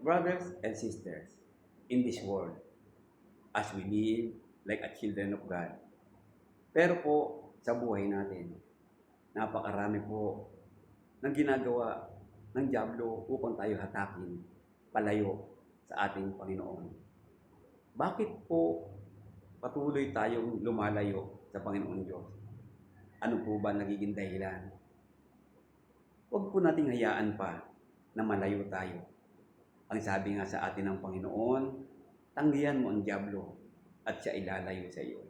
Brothers and sisters, in this world, as we live like a children of God, pero po sa buhay natin, napakarami po ng ginagawa ng Diablo upang tayo hatakin palayo sa ating Panginoon. Bakit po patuloy tayong lumalayo sa Panginoon Diyos? Ano po ba nagiging dahilan? Huwag po nating hayaan pa na malayo tayo. Ang sabi nga sa atin ng Panginoon, tanggihan mo ang Diablo at siya ilalayo sa iyo.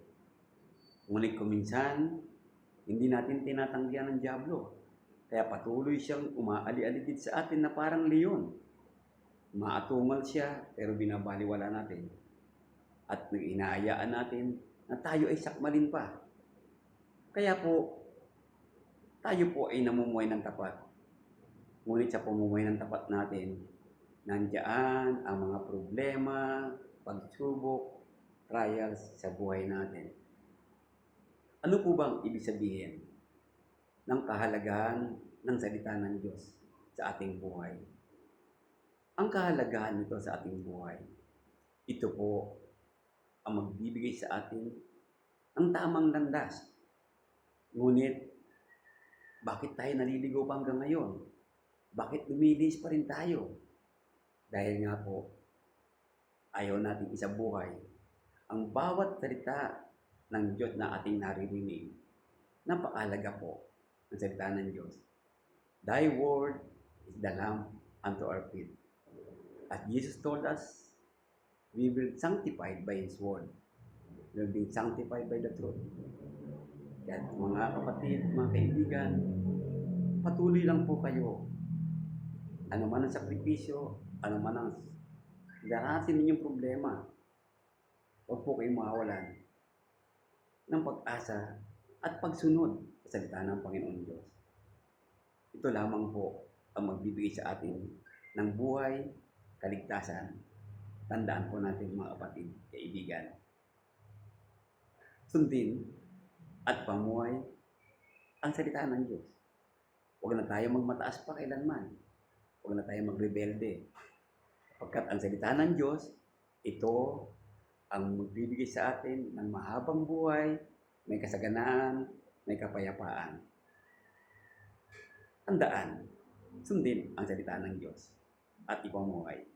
Ngunit kuminsan, hindi natin tinatanggihan ang Diablo. Kaya patuloy siyang umaali-aligid sa atin na parang leon. Maatungal siya pero binabaliwala natin. At inaayaan natin na tayo ay sakmalin pa. Kaya po, tayo po ay namumuhay ng tapat. Ngunit sa pamumuhay ng tapat natin, nandiyan ang mga problema, pagsubok, trials sa buhay natin. Ano po bang ibig sabihin ng kahalagahan ng salita ng Diyos sa ating buhay? Ang kahalagahan nito sa ating buhay, ito po ang magbibigay sa atin ng tamang landas. Ngunit, bakit tayo naliligaw pa hanggang ngayon? Bakit lumilis pa rin tayo? Dahil nga po, ayaw natin isabuhay ang bawat salita ng Diyos na ating naririnig. Napakahalaga po ang salita ng Diyos. Thy word is the lamp unto our feet. As Jesus told us, we will be sanctified by His word. We will be sanctified by the truth. Kaya mga kapatid, mga kaibigan, patuloy lang po kayo. Ano man ang sakripisyo, ano man ang darating ninyong problema, huwag po kayong mawawalan ng pag-asa at pagsunod sa salita ng Panginoon Diyos. Ito lamang po ang magbibigay sa atin ng buhay, kaligtasan. Tandaan po natin mga kapatid, kaibigan. Sundin at pamuhay ang salita ng Diyos. Huwag na tayo magmataas pa kailanman. Huwag na tayo magrebelde. Pagkat ang salita ng Diyos, ito ang magbibigay sa atin ng mahabang buhay, may kasaganaan, may kapayapaan. Tandaan, sundin ang salita ng Diyos at ipamuhay.